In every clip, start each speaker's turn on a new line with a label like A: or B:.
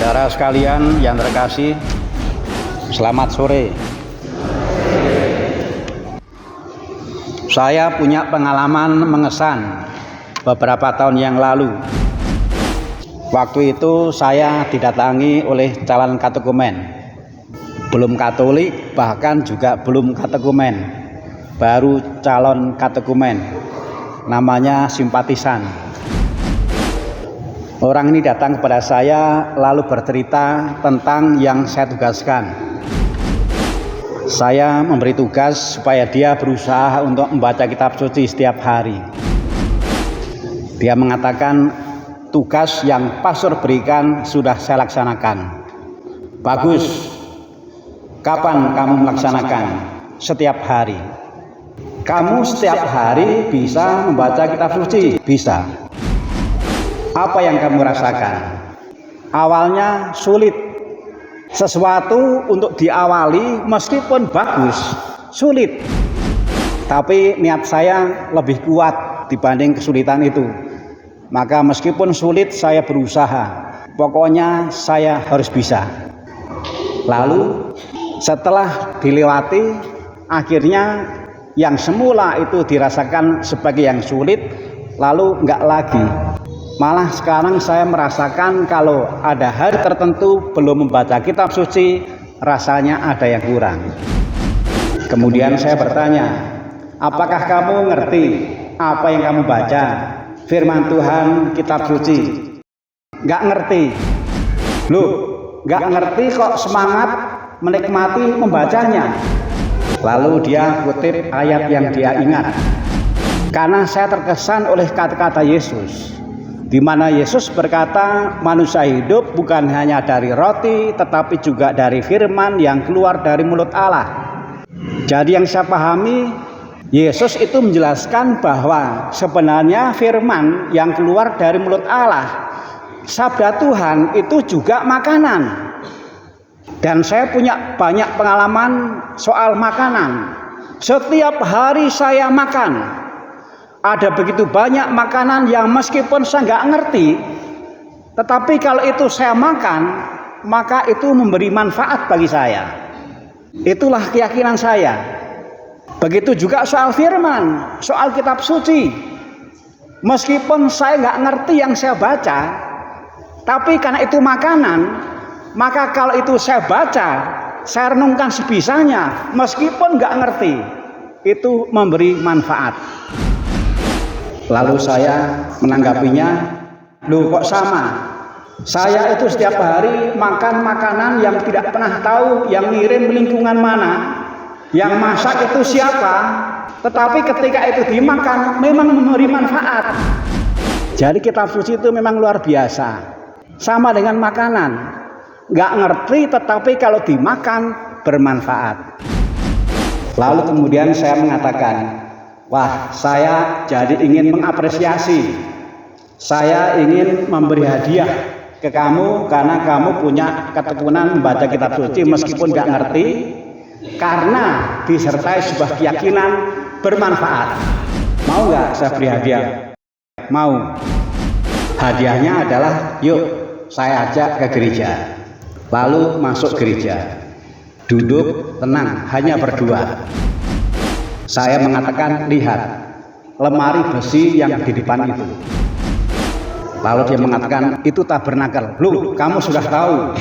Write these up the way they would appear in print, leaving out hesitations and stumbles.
A: Saudara sekalian yang terkasih, selamat sore. Saya punya pengalaman mengesan beberapa tahun yang lalu. Waktu itu saya didatangi oleh calon katekumen, belum Katolik, bahkan juga belum katekumen, baru calon katekumen, namanya simpatisan. Orang ini datang kepada saya lalu bercerita tentang yang saya tugaskan. Saya memberi tugas supaya dia berusaha untuk membaca kitab suci setiap hari. Dia mengatakan tugas yang pastor berikan sudah saya laksanakan. Bagus. Kapan kamu melaksanakan? Setiap hari. Kamu setiap hari bisa membaca kitab suci? Bisa. Apa yang kamu rasakan? Awalnya sulit. Sesuatu untuk diawali meskipun bagus, sulit. Tapi niat saya lebih kuat dibanding kesulitan itu. Maka meskipun sulit saya berusaha. Pokoknya saya harus bisa. Lalu setelah dilewati, akhirnya yang semula itu dirasakan sebagai yang sulit, lalu enggak lagi. Malah sekarang saya merasakan kalau ada hari tertentu belum membaca kitab suci, rasanya ada yang kurang. Kemudian saya bertanya, apakah kamu ngerti apa yang kamu baca? Firman Tuhan, kitab suci. Nggak ngerti. Loh, nggak ngerti kok semangat menikmati membacanya. Lalu dia kutip ayat yang dia ingat. Karena saya terkesan oleh kata-kata Yesus, di mana Yesus berkata, manusia hidup bukan hanya dari roti, tetapi juga dari firman yang keluar dari mulut Allah. Jadi yang saya pahami, Yesus itu menjelaskan bahwa sebenarnya firman yang keluar dari mulut Allah, sabda Tuhan, itu juga makanan. Dan saya punya banyak pengalaman soal makanan. Setiap hari saya makan. Ada begitu banyak makanan yang meskipun saya nggak ngerti, tetapi kalau itu saya makan, maka itu memberi manfaat bagi saya. Itulah keyakinan saya. Begitu juga soal firman, soal kitab suci. Meskipun saya nggak ngerti yang saya baca, tapi karena itu makanan, maka kalau itu saya baca, saya renungkan sebisanya, meskipun nggak ngerti, itu memberi manfaat. Lalu saya menanggapinya, loh kok sama? Saya itu setiap hari makan makanan yang tidak pernah tahu yang ngirim lingkungan mana, yang masak itu siapa, tetapi ketika itu dimakan memang memberi manfaat. Jadi kitab suci itu memang luar biasa. Sama dengan makanan, nggak ngerti tetapi kalau dimakan bermanfaat. Lalu kemudian saya mengatakan, wah, saya jadi ingin mengapresiasi. Saya ingin memberi hadiah ke kamu karena kamu punya ketekunan membaca kitab suci meskipun gak ngerti, karena disertai sebuah keyakinan bermanfaat. Mau gak saya beri hadiah? Mau. Hadiahnya adalah, yuk saya ajak ke gereja. Lalu masuk gereja. Duduk tenang, hanya berdua. Saya mengatakan, lihat lemari besi yang di depan itu. Lalu dia mengatakan, itu tabernakel. Loh, kamu sudah tahu.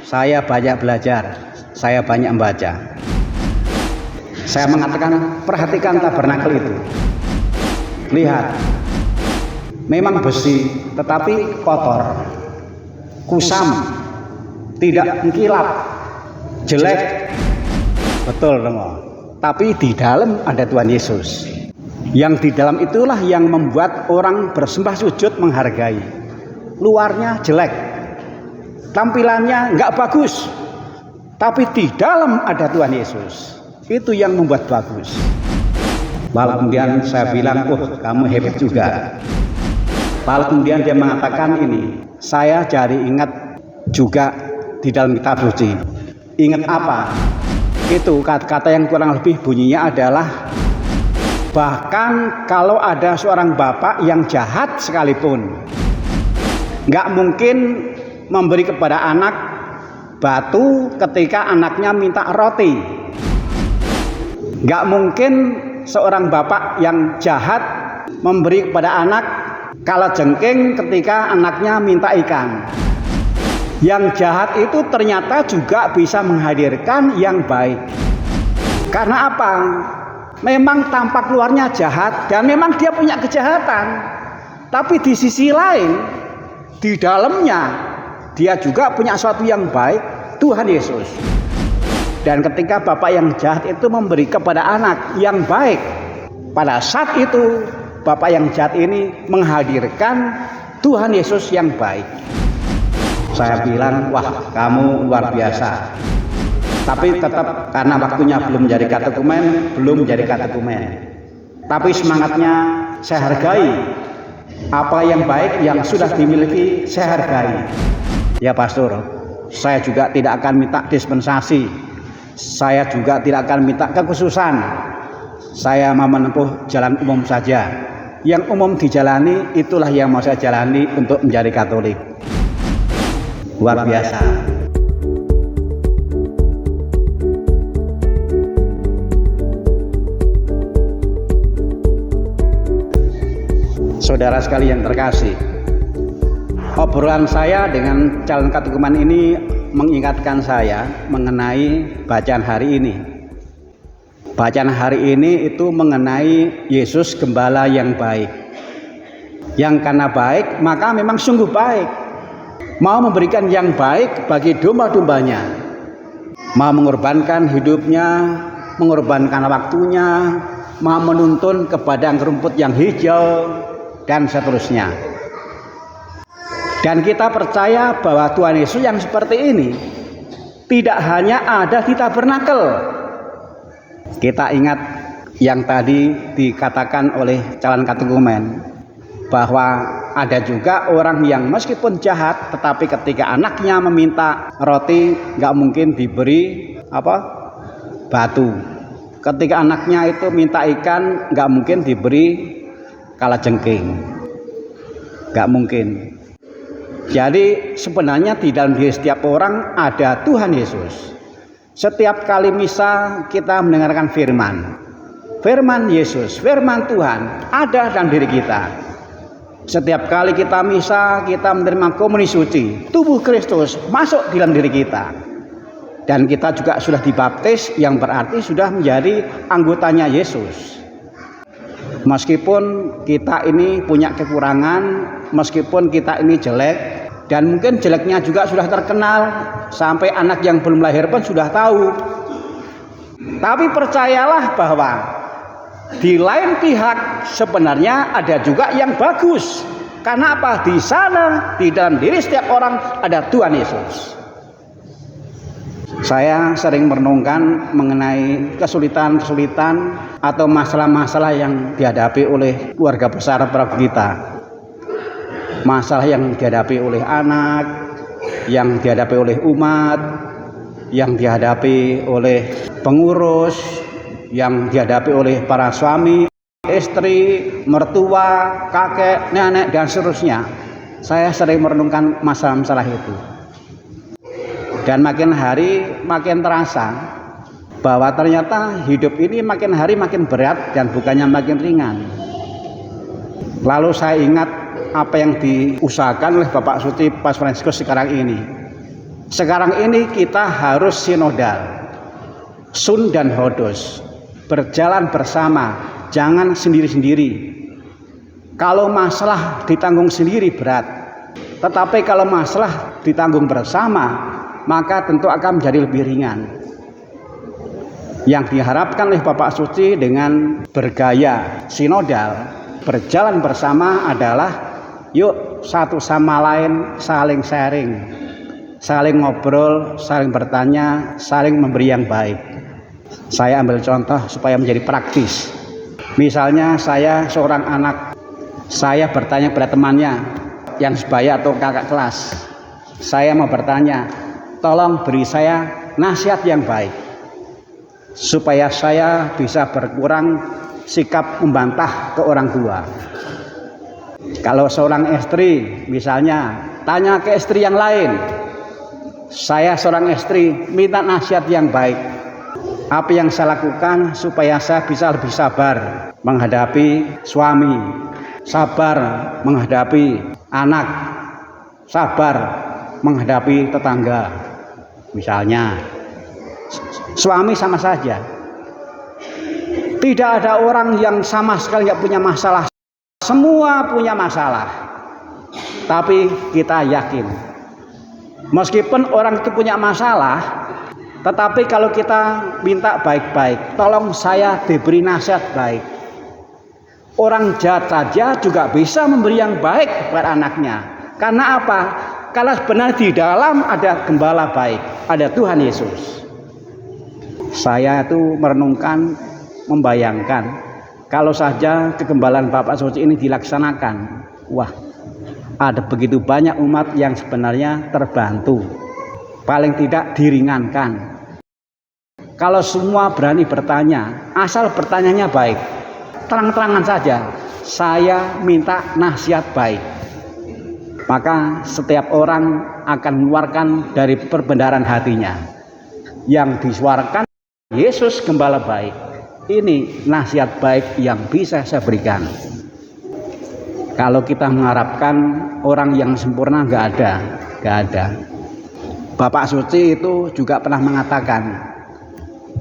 A: Saya banyak belajar, saya banyak membaca. Saya mengatakan, perhatikan tabernakel itu. Lihat, memang besi, tetapi kotor, kusam, tidak mengkilap, jelek. Betul dong. Tapi di dalam ada Tuhan Yesus. Yang di dalam itulah yang membuat orang bersembah sujud menghargai. Luarnya jelek, tampilannya nggak bagus, tapi di dalam ada Tuhan Yesus. Itu yang membuat bagus. Lalu kemudian saya bilang, oh kamu hebat juga. Lalu kemudian dia mengatakan ini, saya jadi ingat juga di dalam kitab suci. Ingat apa? Itu kata-kata yang kurang lebih bunyinya adalah, bahkan kalau ada seorang bapak yang jahat sekalipun, nggak mungkin memberi kepada anak batu ketika anaknya minta roti. Nggak mungkin seorang bapak yang jahat memberi kepada anak kalajengking ketika anaknya minta ikan. Yang jahat itu ternyata juga bisa menghadirkan yang baik. Karena apa? Memang tampak luarnya jahat dan memang dia punya kejahatan. Tapi di sisi lain, di dalamnya dia juga punya sesuatu yang baik, Tuhan Yesus. Dan ketika bapak yang jahat itu memberi kepada anak yang baik, pada saat itu bapak yang jahat ini menghadirkan Tuhan Yesus yang baik. Saya bilang, wah kamu luar biasa. Tapi tetap karena waktunya belum menjadi katekumen, Tapi semangatnya saya hargai. Apa yang baik yang sudah dimiliki saya hargai. Ya pastor, saya juga tidak akan minta dispensasi. Saya juga tidak akan minta kekhususan. Saya mau menempuh jalan umum saja. Yang umum dijalani itulah yang mau saya jalani untuk menjadi Katolik. Luar biasa. Saudara sekali yang terkasih, obrolan saya dengan calon katekumen ini mengingatkan saya mengenai bacaan hari ini. Bacaan hari ini itu mengenai Yesus Gembala yang baik. Yang karena baik, maka memang sungguh baik. Mau memberikan yang baik bagi domba-dombanya. Mau mengorbankan hidupnya, mengorbankan waktunya, mau menuntun ke padang rumput yang hijau, dan seterusnya. Dan kita percaya bahwa Tuhan Yesus yang seperti ini tidak hanya ada di tabernakel. Kita ingat yang tadi dikatakan oleh calon katekumen bahwa ada juga orang yang meskipun jahat tetapi ketika anaknya meminta roti nggak mungkin diberi batu. Ketika anaknya itu minta ikan nggak mungkin diberi kalajengking. Nggak mungkin. Jadi sebenarnya di dalam diri setiap orang ada Tuhan Yesus. Setiap kali misa kita mendengarkan firman Yesus, firman Tuhan ada dalam diri kita. Setiap kali kita misa, kita menerima komuni suci, tubuh Kristus masuk di dalam diri kita. Dan kita juga sudah dibaptis, yang berarti sudah menjadi anggotanya Yesus. Meskipun kita ini punya kekurangan, meskipun kita ini jelek, dan mungkin jeleknya juga sudah terkenal, sampai anak yang belum lahir pun sudah tahu. Tapi percayalah bahwa di lain pihak sebenarnya ada juga yang bagus. Karena apa? Di sana, di dalam diri setiap orang ada Tuhan Yesus. Saya sering merenungkan mengenai kesulitan-kesulitan atau masalah-masalah yang dihadapi oleh keluarga besar Prabu kita. Masalah yang dihadapi oleh anak, yang dihadapi oleh umat, yang dihadapi oleh pengurus, yang dihadapi oleh para suami, istri, mertua, kakek, nenek, dan seterusnya. Saya sering merenungkan masalah-masalah itu. Dan makin hari makin terasa bahwa ternyata hidup ini makin hari makin berat dan bukannya makin ringan. Lalu saya ingat apa yang diusahakan oleh Bapak Suci Pas Fransiskus sekarang ini. Sekarang ini kita harus sinodal, sun dan hodos. Berjalan bersama, jangan sendiri-sendiri. Kalau masalah ditanggung sendiri berat, tetapi kalau masalah ditanggung bersama, maka tentu akan menjadi lebih ringan. Yang diharapkan oleh Bapak Suci dengan bergaya sinodal, berjalan bersama adalah yuk satu sama lain saling sharing, saling ngobrol, saling bertanya, saling memberi yang baik. Saya ambil contoh supaya menjadi praktis. Misalnya saya seorang anak, saya bertanya kepada temannya yang sebaya atau kakak kelas. Saya mau bertanya, tolong beri saya nasihat yang baik supaya saya bisa berkurang sikap membantah ke orang tua. Kalau seorang istri misalnya tanya ke istri yang lain. Saya seorang istri, minta nasihat yang baik. Apa yang saya lakukan supaya saya bisa lebih sabar menghadapi suami, sabar menghadapi anak, sabar menghadapi tetangga. Misalnya, suami sama saja. Tidak ada orang yang sama sekali nggak punya masalah. Semua punya masalah. Tapi kita yakin, meskipun orang itu punya masalah, tetapi kalau kita minta baik-baik, tolong saya diberi nasihat baik. Orang jahat saja juga bisa memberi yang baik kepada anaknya. Karena apa? Kalau sebenarnya di dalam ada gembala baik, ada Tuhan Yesus. Saya itu merenungkan, membayangkan, kalau saja kegembalaan Bapak Suci ini dilaksanakan, wah, ada begitu banyak umat yang sebenarnya terbantu, paling tidak diringankan. Kalau semua berani bertanya, asal bertanyanya baik, terang-terangan saja, saya minta nasihat baik, maka setiap orang akan mengeluarkan dari perbendaharaan hatinya yang disuarakan Yesus gembala baik. Ini nasihat baik yang bisa saya berikan. Kalau kita mengharapkan orang yang sempurna, nggak ada. Bapak Suci itu juga pernah mengatakan,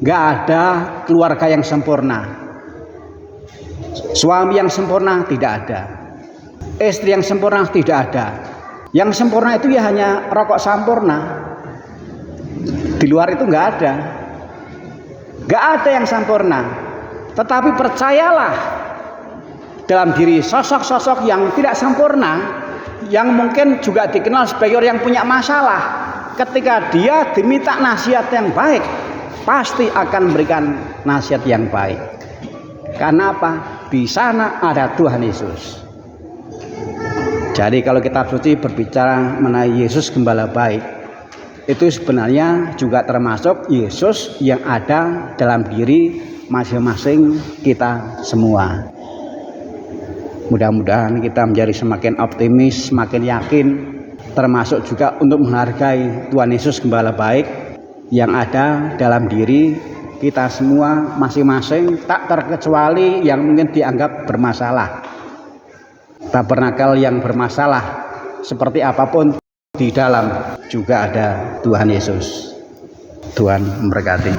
A: nggak ada keluarga yang sempurna, suami yang sempurna tidak ada, istri yang sempurna tidak ada. Yang sempurna itu ya hanya rokok Sampurna. Di luar itu nggak ada. Nggak ada yang sempurna. Tetapi percayalah, dalam diri sosok-sosok yang tidak sempurna, yang mungkin juga dikenal sebagai orang yang punya masalah, ketika dia diminta nasihat yang baik, pasti akan memberikan nasihat yang baik. Karena apa? Di sana ada Tuhan Yesus. Jadi kalau kitab suci berbicara mengenai Yesus gembala baik, itu sebenarnya juga termasuk Yesus yang ada dalam diri masing-masing kita semua. Mudah-mudahan kita menjadi semakin optimis, semakin yakin, termasuk juga untuk menghargai Tuhan Yesus gembala baik yang ada dalam diri kita semua masing-masing, tak terkecuali yang mungkin dianggap bermasalah. Tabernakel yang bermasalah seperti apapun, di dalam juga ada Tuhan Yesus. Tuhan memberkati.